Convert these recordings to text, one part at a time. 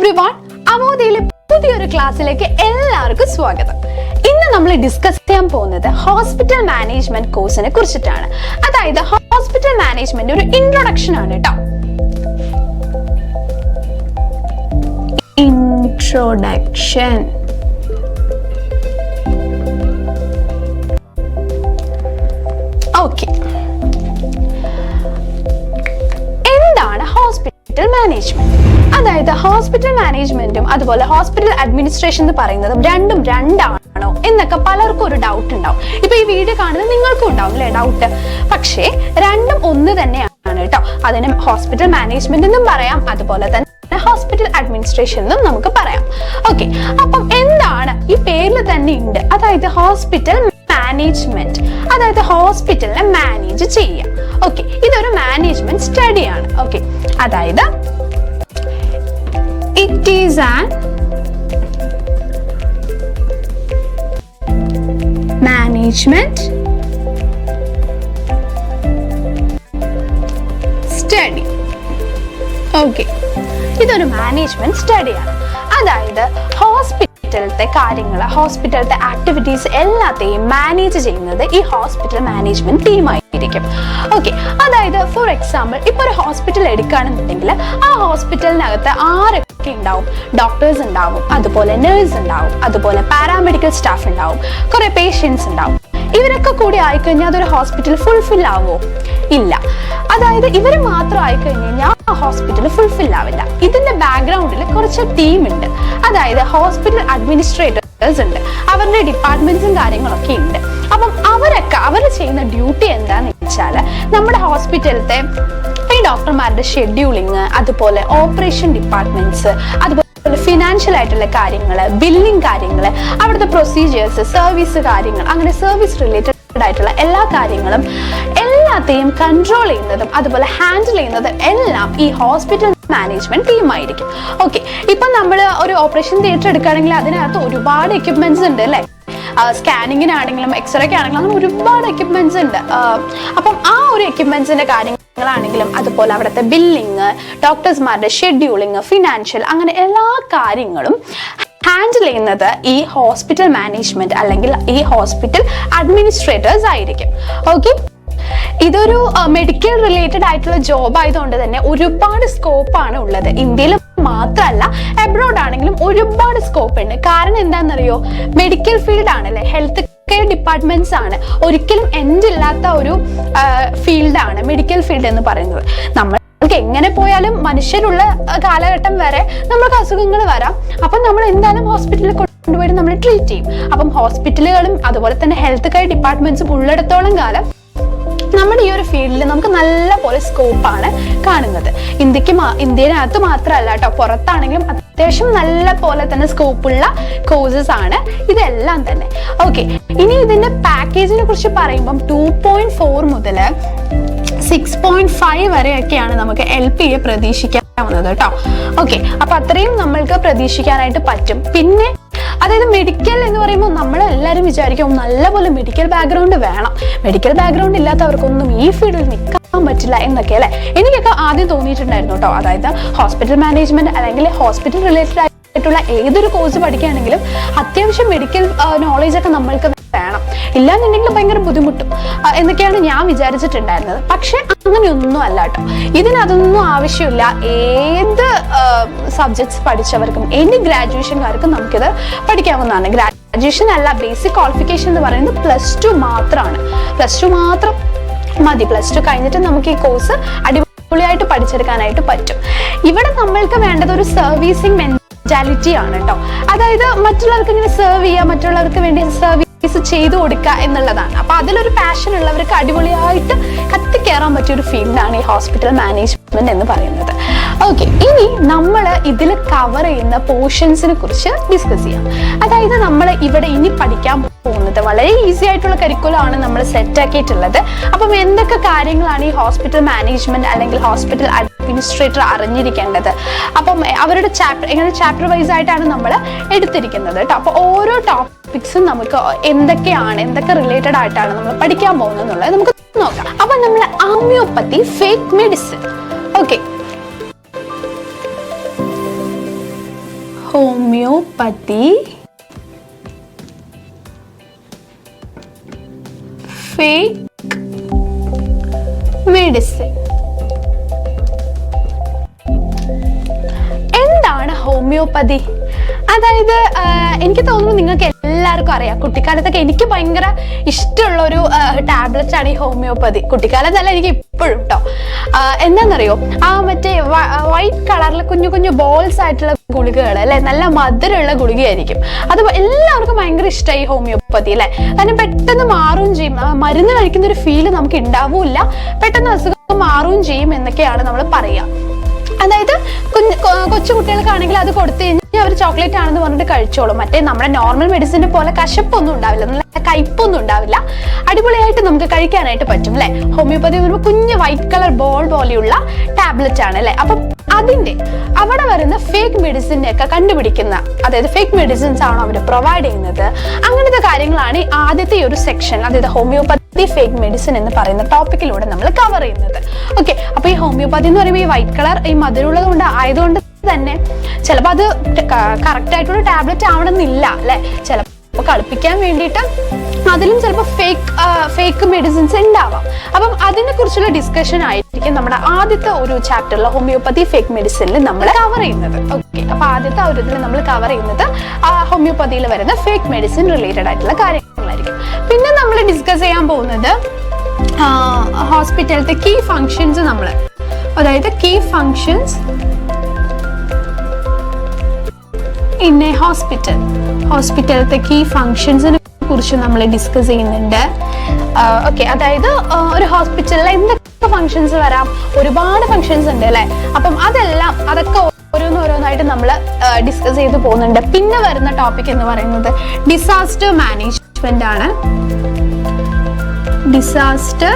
everyone, Avodha പുതിയൊരു ക്ലാസ്സിലേക്ക് എല്ലാവർക്കും സ്വാഗതം. ഇന്ന് നമ്മൾ ഡിസ്കസ് ചെയ്യാൻ പോകുന്നത് ഹോസ്പിറ്റൽ മാനേജ്മെന്റ് കോഴ്സിനെ കുറിച്ചിട്ടാണ്. അതായത് ഹോസ്പിറ്റൽ മാനേജ്മെന്റ് ഒരു ഇൻട്രൊഡക്ഷൻ ആണ് ട്ടോ. ഇൻട്രൊഡക്ഷൻ. ഓക്കേ. എന്താണ് ഹോസ്പിറ്റൽ മാനേജ്മെന്റ്? അതായത് ഹോസ്പിറ്റൽ മാനേജ്മെന്റും അതുപോലെ ഹോസ്പിറ്റൽ അഡ്മിനിസ്ട്രേഷൻ എന്ന് പറയുന്നതും രണ്ടാണോ എന്നൊക്കെ പലർക്കും ഒരു ഡൗട്ട് ഉണ്ടാവും. ഇപ്പൊ ഈ വീഡിയോ കാണുന്നത് നിങ്ങൾക്കും ഉണ്ടാവും അല്ലെ ഡൗട്ട്. പക്ഷേ രണ്ടും ഒന്ന് തന്നെയാണ് കേട്ടോ. അതിന് ഹോസ്പിറ്റൽ മാനേജ്മെന്റ് എന്നും പറയാം, അതുപോലെ തന്നെ ഹോസ്പിറ്റൽ അഡ്മിനിസ്ട്രേഷൻ എന്നും നമുക്ക് പറയാം. ഓക്കെ, അപ്പം എന്താണ് ഈ പേരിൽ തന്നെ ഉണ്ട്, അതായത് ഹോസ്പിറ്റൽ മാനേജ്മെന്റ്, അതായത് ഹോസ്പിറ്റലിനെ മാനേജ് ചെയ്യാം. ഓക്കെ, ഇതൊരു മാനേജ്മെന്റ് സ്റ്റഡിയാണ്. ഓക്കെ, അതായത് it is an management study. Okay, ഇതൊരു മാനേജ്മെന്റ് സ്റ്റഡിയാണ്. അതായത് ഹോസ്പിറ്റലത്തെ കാര്യങ്ങൾ, ഹോസ്പിറ്റലത്തെ ആക്ടിവിറ്റീസ് എല്ലാത്തെയും മാനേജ് ചെയ്യുന്നത് ഈ ഹോസ്പിറ്റൽ മാനേജ്മെന്റ് ടീമായിരിക്കും. ഓക്കെ, അതായത് ഫോർ എക്സാമ്പിൾ ഇപ്പൊ ഒരു ഹോസ്പിറ്റൽ എടുക്കുകയാണെന്നുണ്ടെങ്കിൽ ആ ഹോസ്പിറ്റലിനകത്ത് ആരൊക്കെ ഉണ്ടാവും? ഡോക്ടേഴ്സ് ഉണ്ടാവും, അതുപോലെ നേഴ്സ് ഉണ്ടാവും, അതുപോലെ പാരാമെഡിക്കൽ സ്റ്റാഫ് ഉണ്ടാവും, കുറെ പേഷ്യൻസ് ഉണ്ടാവും. ഇവരൊക്കെ കൂടി ആയിക്കഴിഞ്ഞാൽ അതൊരു ഹോസ്പിറ്റൽ ഫുൾഫിൽ ആവോ? ഇല്ല. അതായത് ഇവർ മാത്രം ആയിക്കഴിഞ്ഞാൽ ആ ഹോസ്പിറ്റൽ ഫുൾഫിൽ ആവില്ല. ഇതിന്റെ ബാക്ക്ഗ്രൗണ്ടിൽ കുറച്ച് ടീം ഉണ്ട്. അതായത് ഹോസ്പിറ്റൽ അഡ്മിനിസ്ട്രേറ്റേഴ്സ് ഉണ്ട്, അവരുടെ ഡിപ്പാർട്ട്മെന്റ്സും കാര്യങ്ങളൊക്കെ ഉണ്ട്. അപ്പം അവർ ചെയ്യുന്ന ഡ്യൂട്ടി എന്താന്ന് വെച്ചാൽ നമ്മുടെ ഹോസ്പിറ്റലത്തെ ഈ ഡോക്ടർമാരുടെ ഷെഡ്യൂളിങ്, അതുപോലെ ഓപ്പറേഷൻ ഡിപ്പാർട്ട്മെന്റ്സ്, അതുപോലെ ഫിനാൻഷ്യൽ ആയിട്ടുള്ള കാര്യങ്ങൾ, ബില്ലിംഗ് കാര്യങ്ങൾ, അവിടുത്തെ പ്രൊസീജിയേഴ്സ്, സർവീസ് കാര്യങ്ങൾ, അങ്ങനെ സർവീസ് റിലേറ്റഡ് ആയിട്ടുള്ള എല്ലാ കാര്യങ്ങളും എല്ലാത്തെയും കൺട്രോൾ ചെയ്യുന്നതും അതുപോലെ ഹാൻഡിൽ ചെയ്യുന്നതും എല്ലാം ഈ ഹോസ്പിറ്റൽ മാനേജ്മെന്റ് ടീമായിരിക്കും. ഓക്കെ, ഇപ്പൊ നമ്മൾ ഒരു ഓപ്പറേഷൻ തിയേറ്റർ എടുക്കുകയാണെങ്കിൽ അതിനകത്ത് ഒരുപാട് എക്യുപ്മെന്റ്സ് ഉണ്ട് അല്ലെ. സ്കാനിങ്ങിനാണെങ്കിലും എക്സ്റേക്ക് ആണെങ്കിലും അങ്ങനെ ഒരുപാട് എക്യുപ്മെന്റ്സ് ഉണ്ട്. അപ്പം ആ ഒരു എക്യുപ്മെന്റ്സിന്റെ കാര്യങ്ങളാണെങ്കിലും അതുപോലെ അവിടുത്തെ ബില്ലിങ്, ഡോക്ടേഴ്സ്മാരുടെ ഷെഡ്യൂളിങ്, ഫിനാൻഷ്യൽ, അങ്ങനെ എല്ലാ കാര്യങ്ങളും ഹാൻഡിൽ ചെയ്യുന്നത് ഈ ഹോസ്പിറ്റൽ മാനേജ്മെന്റ് അല്ലെങ്കിൽ ഈ ഹോസ്പിറ്റൽ അഡ്മിനിസ്ട്രേറ്റേഴ്സ് ആയിരിക്കും. ഓക്കെ, ഇതൊരു മെഡിക്കൽ റിലേറ്റഡ് ആയിട്ടുള്ള ജോബ് ആയതുകൊണ്ട് തന്നെ ഒരുപാട് സ്കോപ്പാണ് ഉള്ളത്. ഇന്ത്യയിൽ മാത്രമല്ല, എബ്രോഡ് ആണെങ്കിലും ഒരുപാട് സ്കോപ്പ് ഉണ്ട്. കാരണം എന്താണെന്നറിയോ, മെഡിക്കൽ ഫീൽഡ് ആണല്ലേ, ഹെൽത്ത് കെയർ ഡിപ്പാർട്ട്മെന്റ്സ് ആണ്. ഒരിക്കലും എൻഡ് ഇല്ലാത്ത ഒരു ഫീൽഡാണ് മെഡിക്കൽ ഫീൽഡ് എന്ന് പറയുന്നത്. നമ്മൾക്ക് എങ്ങനെ പോയാലും മനുഷ്യരുള്ള കാലഘട്ടം വരെ നമ്മൾക്ക് അസുഖങ്ങൾ വരാം. അപ്പം നമ്മൾ എന്തായാലും ഹോസ്പിറ്റലിൽ കൊണ്ടുപോയി നമ്മൾ ട്രീറ്റ് ചെയ്യും. അപ്പം ഹോസ്പിറ്റലുകളും അതുപോലെ തന്നെ ഹെൽത്ത് കെയർ ഡിപ്പാർട്ട്മെന്റ്സും ഉള്ളിടത്തോളം കാലം നമ്മുടെ ഈ ഒരു ഫീൽഡിൽ നമുക്ക് നല്ല പോലെ സ്കോപ്പാണ് കാണുന്നത്. ഇന്ത്യനകത്ത് മാത്രമല്ല കേട്ടോ, പുറത്താണെങ്കിലും അത്യാവശ്യം നല്ല പോലെ തന്നെ സ്കോപ്പുള്ള കോഴ്സസ് ആണ് ഇതെല്ലാം തന്നെ. ഓക്കെ, ഇനി ഇതിന്റെ പാക്കേജിനെ കുറിച്ച് പറയുമ്പം 2.4 മുതൽ 6.5 വരെയൊക്കെയാണ് നമുക്ക് LPA പ്രതീക്ഷിക്കാവുന്നത് കേട്ടോ. ഓക്കെ, അപ്പൊ അത്രയും നമ്മൾക്ക് പ്രതീക്ഷിക്കാനായിട്ട് പറ്റും. പിന്നെ അതായത് മെഡിക്കൽ എന്ന് പറയുമ്പോൾ നമ്മൾ എല്ലാവരും വിചാരിക്കും നല്ലപോലെ മെഡിക്കൽ ബാക്ക്ഗ്രൗണ്ട് വേണം, മെഡിക്കൽ ബാക്ക്ഗ്രൗണ്ട് ഇല്ലാത്തവർക്കൊന്നും ഈ ഫീൽഡിൽ നിൽക്കാൻ പറ്റില്ല എന്നൊക്കെ അല്ലെ. എനിക്കൊക്കെ ആദ്യം തോന്നിയിട്ടുണ്ടായിരുന്നു കേട്ടോ. അതായത് ഹോസ്പിറ്റൽ മാനേജ്മെന്റ് അല്ലെങ്കിൽ ഹോസ്പിറ്റൽ റിലേറ്റഡ് ആയിട്ടുള്ള ഏതൊരു കോഴ്സ് പഠിക്കുകയാണെങ്കിലും അത്യാവശ്യം മെഡിക്കൽ നോളേജ് ഒക്കെ നമ്മൾക്ക് വേണം, ഇല്ലാന്നുണ്ടെങ്കിൽ ഭയങ്കര ബുദ്ധിമുട്ടും എന്നൊക്കെയാണ് ഞാൻ വിചാരിച്ചിട്ടുണ്ടായിരുന്നത്. പക്ഷെ അങ്ങനെയൊന്നും അല്ല കേട്ടോ. ഇതിനതൊന്നും ആവശ്യമില്ല. ഏത് സബ്ജക്ട്സ് പഠിച്ചവർക്കും എനി ഗ്രാജുവേഷൻകാർക്കും നമുക്കിത് പഠിക്കാവുന്നതാണ്. ഗ്രാജുവേഷൻ അല്ല, ബേസിക് ക്വാളിഫിക്കേഷൻ എന്ന് പറയുന്നത് +2 മാത്രമാണ്. +2 മാത്രം മതി. +2 കഴിഞ്ഞിട്ട് നമുക്ക് ഈ കോഴ്സ് അടിപൊളിയായിട്ട് പഠിച്ചെടുക്കാനായിട്ട് പറ്റും. ഇവിടെ നമ്മൾക്ക് വേണ്ടത് ഒരു സർവീസിങ് മെന്റാലിറ്റി ആണ് കേട്ടോ. അതായത് മറ്റുള്ളവർക്ക് ഇങ്ങനെ സെർവ് ചെയ്യുക, മറ്റുള്ളവർക്ക് വേണ്ടി സർവീസ് ചെയ്തു കൊടുക്കുക എന്നുള്ളതാണ്. അപ്പൊ അതിലൊരു പാഷൻ ഉള്ളവർക്ക് അടിപൊളിയായിട്ട് കത്തിക്കയറാൻ പറ്റിയ ഒരു ഫീൽഡാണ് ഈ ഹോസ്പിറ്റൽ മാനേജ്മെന്റ് എന്ന് പറയുന്നത്. ഓക്കെ, ഇനി നമ്മൾ ഇതിൽ കവർ ചെയ്യുന്ന പോർഷൻസിനെ കുറിച്ച് ഡിസ്കസ് ചെയ്യാം. അതായത് നമ്മൾ ഇവിടെ ഇനി പഠിക്കാൻ പോകുന്നത് വളരെ ഈസി ആയിട്ടുള്ള കരിക്കുലമാണ് നമ്മൾ സെറ്റ് ആക്കിയിട്ടുള്ളത്. അപ്പം എന്തൊക്കെ കാര്യങ്ങളാണ് ഈ ഹോസ്പിറ്റൽ മാനേജ്മെന്റ് അല്ലെങ്കിൽ ഹോസ്പിറ്റൽ അഡ്മിനിസ്ട്രേറ്റർ അറിഞ്ഞിരിക്കേണ്ടത്? അപ്പം അവരുടെ ചാപ്റ്റർ വൈസ് ആയിട്ടാണ് നമ്മൾ എടുത്തിരിക്കുന്നത് കേട്ടോ. അപ്പൊ ഓരോ ടോപ്പിക്സും നമുക്ക് എന്തൊക്കെ റിലേറ്റഡ് ആയിട്ടാണ് നമ്മൾ പഠിക്കാൻ പോകുന്നത് എന്നുള്ളത് നമുക്ക് നോക്കാം. അപ്പൊ നമ്മൾ homeopathy, fake medicine. Okay, homeopathy fake medicine. എന്താണ് ഹോമിയോപ്പതി? അതായത് എനിക്ക് തോന്നുന്നു നിങ്ങൾക്ക് എല്ലാവർക്കും അറിയാം, കുട്ടിക്കാലത്തൊക്കെ എനിക്ക് ഭയങ്കര ഇഷ്ടമുള്ള ഒരു ടാബ്ലറ്റ് ആണ് ഈ ഹോമിയോപ്പതി. കുട്ടിക്കാലത്തല്ല, എനിക്ക് ഇപ്പോഴും കേട്ടോ. എന്താണെന്നറിയോ, മറ്റേ വൈറ്റ് കളറിൽ കുഞ്ഞു കുഞ്ഞു ബോൾസ് ആയിട്ടുള്ള ഗുളികകൾ അല്ലെ, നല്ല മധുരമുള്ള ഗുളികയായിരിക്കും. അത് എല്ലാവർക്കും ഭയങ്കര ഇഷ്ടമായി ഹോമിയോപ്പതി അല്ലെ. കാരണം പെട്ടെന്ന് മാറുകയും ചെയ്യും, മരുന്ന് കഴിക്കുന്ന ഒരു ഫീല് നമുക്ക് ഉണ്ടാവില്ല, പെട്ടെന്ന് അസുഖം മാറുകയും ചെയ്യും എന്നൊക്കെയാണ് നമ്മൾ പറയുക. അതായത് കൊച്ചു കുട്ടികൾക്കാണെങ്കിൽ അത് കൊടുത്തു കഴിഞ്ഞാൽ അവർ ചോക്ലേറ്റ് ആണെന്ന് പറഞ്ഞിട്ട് കഴിച്ചോളും. മറ്റേ നമ്മുടെ നോർമൽ മെഡിസിനെ പോലെ കശപ്പൊന്നും ഉണ്ടാവില്ല, നല്ല കയ്പൊന്നും ഉണ്ടാവില്ല, അടിപൊളിയായിട്ട് നമുക്ക് കഴിക്കാനായിട്ട് പറ്റും അല്ലെ. ഹോമിയോപ്പതി ഒരു കുഞ്ഞ് വൈറ്റ് കളർ ബോൾ പോലെയുള്ള ടാബ്ലറ്റ് ആണ് അല്ലെ. അപ്പം അതിന്റെ അവിടെ വരുന്ന ഫേക്ക് മെഡിസിനെ ഒക്കെ കണ്ടുപിടിക്കുന്ന, അതായത് ഫേക്ക് മെഡിസിൻസ് ആണോ അവർ പ്രൊവൈഡ് ചെയ്യുന്നത്, അങ്ങനത്തെ കാര്യങ്ങളാണ് ഈ ആദ്യത്തെ ഒരു സെക്ഷൻ, അതായത് ഹോമിയോപ്പതി ഫേക്ക് മെഡിസിൻ എന്ന് പറയുന്ന ടോപ്പിക്കിലൂടെ നമ്മൾ കവർ ചെയ്യുന്നത്. ഓക്കെ, അപ്പൊ ഈ ഹോമിയോപ്പതി എന്ന് പറയുമ്പോൾ ഈ വൈറ്റ് കളർ ഈ മധുരമുള്ളത് കൊണ്ട് ആയതുകൊണ്ട് തന്നെ ചിലപ്പോൾ അത് കറക്റ്റ് ആയിട്ടുള്ള ടാബ്ലറ്റ് ആവണമെന്നില്ല അല്ലെ. ചിലപ്പോൾ കളിപ്പിക്കാൻ വേണ്ടിയിട്ട് അതിലും ചിലപ്പോൾ ഫേക്ക് മെഡിസിൻസ് ഉണ്ടാവാം. അപ്പം അതിനെ കുറിച്ചുള്ള ഡിസ്കഷൻ ആയിരിക്കും നമ്മുടെ ആദ്യത്തെ ഒരു ചാപ്റ്ററിൽ ഹോമിയോപ്പതി ഫേക്ക് മെഡിസിനിൽ നമ്മൾ കവർ ചെയ്യുന്നത്. ഓക്കെ, അപ്പൊ ആദ്യത്തെ ഒരു ഇതിൽ നമ്മൾ കവർ ചെയ്യുന്നത് ഹോമിയോപ്പതിയിൽ വരുന്ന ഫേക്ക് മെഡിസിൻ റിലേറ്റഡ് ആയിട്ടുള്ള കാര്യങ്ങളായിരിക്കും. പിന്നെ നമ്മൾ ഡിസ്കസ് ചെയ്യാൻ പോകുന്നത് ഹോസ്പിറ്റലിലത്തെ കീ ഫങ്ഷൻസ്, അതായത് കീ ഫങ്ഷൻസ് ഇൻ എ ഹോസ്പിറ്റലത്തെ കീ ഫങ്ഷൻസിനെ കുറിച്ച് നമ്മൾ ഡിസ്കസ് ചെയ്യുന്നുണ്ട്. ഓക്കെ, അതായത് ഒരു ഹോസ്പിറ്റലിൽ എന്തൊക്കെ ഫങ്ഷൻസ് വരാം, ഒരുപാട് ഫങ്ഷൻസ് ഉണ്ട് അല്ലെ. അപ്പം അതൊക്കെ ഓരോന്നായിട്ട് നമ്മൾ ഡിസ്കസ് ചെയ്ത് പോകുന്നുണ്ട്. പിന്നെ വരുന്ന ടോപ്പിക് എന്ന് പറയുന്നത് ഡിസാസ്റ്റർ മാനേജ്മെന്റ് ആണ്. Disaster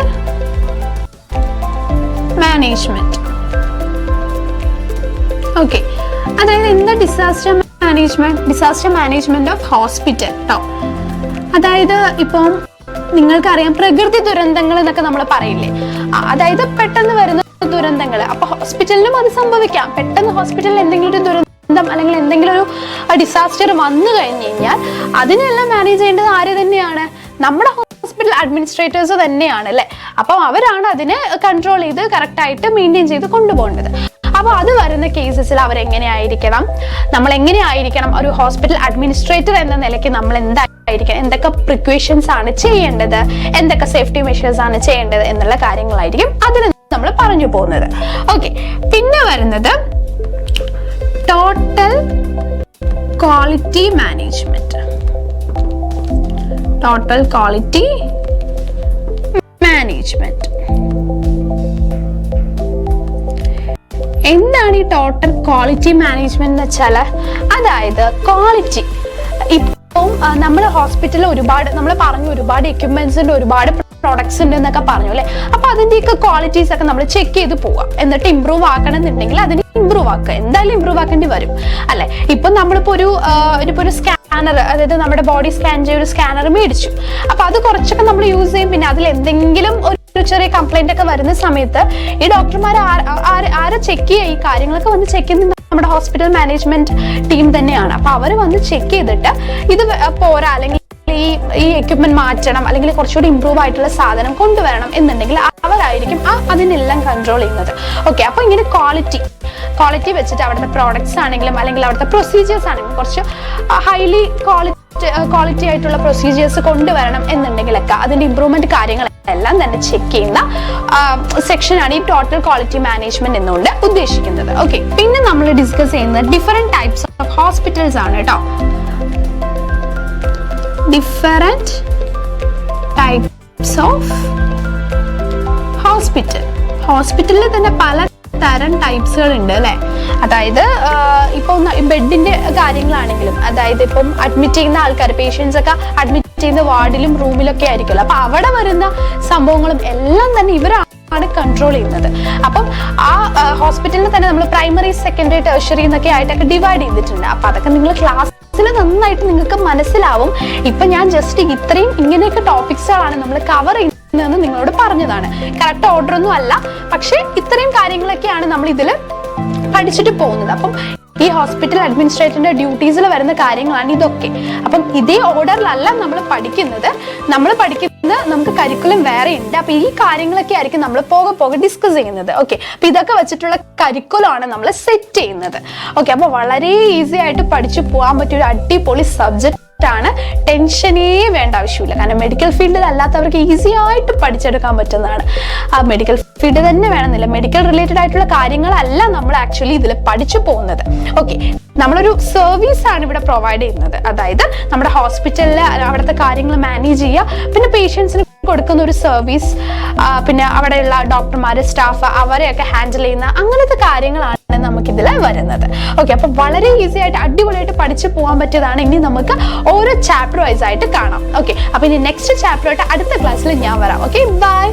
management. ഓക്കെ, അതായത് എന്താ ഡിസാസ്റ്റർ മാനേജ്മെന്റ് ഓഫ് ഹോസ്പിറ്റൽ ട്ടോ. അതായത് ഇപ്പം നിങ്ങൾക്കറിയാം, പ്രകൃതി ദുരന്തങ്ങൾ എന്നൊക്കെ നമ്മൾ പറയില്ലേ, അതായത് പെട്ടെന്ന് വരുന്ന ദുരന്തങ്ങൾ. അപ്പൊ ഹോസ്പിറ്റലിനും അത് സംഭവിക്കാം. പെട്ടെന്ന് ഹോസ്പിറ്റലിൽ എന്തെങ്കിലും ഒരു ദുരന്തം അല്ലെങ്കിൽ എന്തെങ്കിലും ഒരു ഡിസാസ്റ്റർ വന്നു കഴിഞ്ഞു കഴിഞ്ഞാൽ അതിനെല്ലാം മാനേജ് ചെയ്യേണ്ടത് ആര് തന്നെയാണ്? നമ്മുടെ ഹോസ്പിറ്റൽ അഡ്മിനിസ്ട്രേറ്റേഴ്സ് തന്നെയാണ് അല്ലെ. അപ്പം അവരാണ് അതിനെ കൺട്രോൾ ചെയ്ത് കറക്റ്റ് ആയിട്ട് മെയിൻറ്റെയിൻ ചെയ്ത് കൊണ്ടുപോകേണ്ടത്. അപ്പൊ അത് വരുന്ന കേസസിൽ നമ്മൾ എങ്ങനെയായിരിക്കണം ഒരു ഹോസ്പിറ്റൽ അഡ്മിനിസ്ട്രേറ്റർ എന്ന നിലയ്ക്ക് നമ്മൾ എന്തായിരിക്കണം, എന്തൊക്കെ പ്രിക്വേഷൻസ് ആണ് ചെയ്യേണ്ടത്, എന്തൊക്കെ സേഫ്റ്റി മെഷേഴ്സ് ആണ് ചെയ്യേണ്ടത് എന്നുള്ള കാര്യങ്ങളായിരിക്കും അതിൽ നമ്മൾ പറഞ്ഞു പോകുന്നത്. ഓക്കെ, പിന്നെ വരുന്നത് ടോട്ടൽ ക്വാളിറ്റി മാനേജ്മെന്റ്. എന്താണ് ഈ ടോട്ടൽ ക്വാളിറ്റി മാനേജ്മെന്റ് എന്ന് വെച്ചാൽ, അതായത് ക്വാളിറ്റി ഇപ്പം നമ്മുടെ ഹോസ്പിറ്റലിൽ ഒരുപാട് എക്യുപ്മെന്റ്സിന്റെ ഒരുപാട് പ്രോഡക്ട്സ് ഉണ്ട് എന്നൊക്കെ പറഞ്ഞു അല്ലെ. അപ്പൊ അതിന്റെയൊക്കെ ക്വാളിറ്റീസ് ഒക്കെ നമ്മൾ ചെക്ക് ചെയ്ത് പോവാം. എന്നിട്ട് ഇമ്പ്രൂവ് ആക്കണം എന്നുണ്ടെങ്കിൽ അതിന് ഇമ്പ്രൂവ് ആക്കുക, എന്തായാലും ഇമ്പ്രൂവ് ആക്കേണ്ടി വരും അല്ലെ. ഇപ്പൊ നമ്മളിപ്പോ ഒരു സ്കാനർ, അതായത് നമ്മുടെ ബോഡി സ്കാൻ ചെയ്യ ഒരു സ്കാനർ മേടിച്ചു. അപ്പൊ അത് കുറച്ചൊക്കെ നമ്മൾ യൂസ് ചെയ്യും. പിന്നെ അതിൽ എന്തെങ്കിലും ഒരു ചെറിയ കംപ്ലൈന്റ് ഒക്കെ വരുന്ന സമയത്ത് ഈ ഡോക്ടർമാർ ആരെ ചെക്ക് ചെയ്യുക, ഈ കാര്യങ്ങളൊക്കെ വന്ന് ചെക്ക് ചെയ്യുന്നത് നമ്മുടെ ഹോസ്പിറ്റൽ മാനേജ്മെന്റ് ടീം തന്നെയാണ്. അപ്പൊ അവർ വന്ന് ചെക്ക് ചെയ്തിട്ട് ഇത് പോരാ, അല്ലെങ്കിൽ ഈ എക്യുപ്മെന്റ് മാറ്റണം, അല്ലെങ്കിൽ കുറച്ചുകൂടി ഇമ്പ്രൂവ് ആയിട്ടുള്ള സാധനം കൊണ്ടുവരണം എന്നുണ്ടെങ്കിൽ അവരായിരിക്കും അതിനെല്ലാം കൺട്രോൾ ചെയ്യുന്നത്. ഓക്കെ, അപ്പൊ ഇങ്ങനെ ക്വാളിറ്റി വെച്ചിട്ട് അവിടുത്തെ പ്രോഡക്ട്സ് ആണെങ്കിലും അല്ലെങ്കിൽ അവിടുത്തെ പ്രൊസീജിയേഴ്സ് ആണെങ്കിലും കുറച്ച് ഹൈലി ക്വാളിറ്റി ആയിട്ടുള്ള പ്രൊസീജിയേഴ്സ് കൊണ്ടുവരണം എന്നുണ്ടെങ്കിലൊക്കെ അതിന്റെ ഇമ്പ്രൂവ്മെന്റ് കാര്യങ്ങളെല്ലാം തന്നെ ചെക്ക് ചെയ്യുന്ന സെക്ഷനാണ് ഈ ടോട്ടൽ ക്വാളിറ്റി മാനേജ്മെന്റ് എന്നുകൊണ്ട് ഉദ്ദേശിക്കുന്നത്. ഓക്കെ, പിന്നെ നമ്മൾ ഡിസ്കസ് ചെയ്യുന്നത് ഡിഫറെന്റ് ടൈപ്സ് ഓഫ് ഹോസ്പിറ്റൽസ് ആണ് കേട്ടോ. ഡിഫറെന്റ് ടൈപ്സ് ഓഫ് ഹോസ്പിറ്റലിൽ തന്നെ പല തരം ടൈപ്സുകൾ ഉണ്ട് അല്ലെ. അതായത് ഇപ്പൊ ബെഡിന്റെ കാര്യങ്ങളാണെങ്കിലും, അതായത് ഇപ്പം അഡ്മിറ്റ് ചെയ്യുന്ന ആൾക്കാർ, പേഷ്യൻസ് ഒക്കെ അഡ്മിറ്റ് ചെയ്യുന്ന വാർഡിലും റൂമിലൊക്കെ ആയിരിക്കുമല്ലോ. അപ്പൊ അവിടെ വരുന്ന സംഭവങ്ങളും എല്ലാം തന്നെ ഇവരാണ് കൺട്രോൾ ചെയ്യുന്നത്. അപ്പം ആ ഹോസ്പിറ്റലിൽ തന്നെ നമ്മൾ പ്രൈമറി, സെക്കൻഡറി, ടെർഷ്യറി എന്നൊക്കെ ആയിട്ടൊക്കെ ഡിവൈഡ് ചെയ്തിട്ടുണ്ട്. അപ്പൊ അതൊക്കെ നിങ്ങൾ ക്ലാസ്സിൽ നന്നായിട്ട് നിങ്ങൾക്ക് മനസ്സിലാവും. ഇപ്പൊ ഞാൻ ജസ്റ്റ് ഇങ്ങനെയൊക്കെ ടോപ്പിക്സുകളാണ് നമ്മൾ കവർ ചെയ്യുന്നത് നിങ്ങളോട് പറഞ്ഞതാണ്. കറക്റ്റ് ഓർഡർ ഒന്നും അല്ല, പക്ഷെ ഇത്രയും കാര്യങ്ങളൊക്കെയാണ് നമ്മൾ ഇതിൽ പഠിച്ചിട്ട് പോകുന്നത്. അപ്പം ഈ ഹോസ്പിറ്റൽ അഡ്മിനിസ്ട്രേറ്ററിന്റെ ഡ്യൂട്ടീസിൽ വരുന്ന കാര്യങ്ങളാണ് ഇതൊക്കെ. അപ്പം ഇതേ ഓർഡറിലല്ല നമ്മൾ പഠിക്കുന്നത്. നമുക്ക് കരിക്കുലം വേറെ ഉണ്ട്. അപ്പൊ ഈ കാര്യങ്ങളൊക്കെ ആയിരിക്കും നമ്മൾ പോകെ ഡിസ്കസ് ചെയ്യുന്നത്. ഓക്കെ, അപ്പൊ ഇതൊക്കെ വെച്ചിട്ടുള്ള കരിക്കുലം ആണ് നമ്മൾ സെറ്റ് ചെയ്യുന്നത്. ഓക്കെ, അപ്പൊ വളരെ ഈസി ആയിട്ട് പഠിച്ചു പോകാൻ പറ്റിയ ഒരു അടിപൊളി സബ്ജക്റ്റ് ആണ്. ടെൻഷനേ വേണ്ട ആവശ്യമില്ല. കാരണം മെഡിക്കൽ ഫീൽഡിൽ അല്ലാത്തവർക്ക് ഈസി ആയിട്ട് പഠിച്ചെടുക്കാൻ പറ്റുന്നതാണ്. ആ മെഡിക്കൽ ഫീൽഡ് തന്നെ വേണമെന്നില്ല, മെഡിക്കൽ റിലേറ്റഡ് ആയിട്ടുള്ള കാര്യങ്ങളല്ല നമ്മൾ ആക്ച്വലി ഇതിൽ പഠിച്ചു പോകുന്നത്. ഓക്കെ, നമ്മളൊരു സർവീസ് ആണ് ഇവിടെ പ്രൊവൈഡ് ചെയ്യുന്നത്. അതായത് നമ്മുടെ ഹോസ്പിറ്റലിൽ അവിടുത്തെ കാര്യങ്ങൾ മാനേജ് ചെയ്യുക, പിന്നെ പേഷ്യൻസിന് കൊടുക്കുന്ന ഒരു സർവീസ്, പിന്നെ അവിടെയുള്ള ഡോക്ടർമാര്, സ്റ്റാഫ്, അവരെയൊക്കെ ഹാൻഡിൽ ചെയ്യുന്ന അങ്ങനത്തെ കാര്യങ്ങളാണ് നമുക്കിതിൽ വരുന്നത്. ഓക്കെ, അപ്പൊ വളരെ ഈസി ആയിട്ട് അടിപൊളിയായിട്ട് പഠിച്ചു പോകാൻ പറ്റിയതാണ്. ഇനി നമുക്ക് ഓരോ ചാപ്റ്റർ വൈസ് ആയിട്ട് കാണാം. ഓക്കെ, അപ്പൊ ഇനി നെക്സ്റ്റ് ചാപ്റ്ററായിട്ട് അടുത്ത ക്ലാസ്സിൽ ഞാൻ വരാം. Okay, by.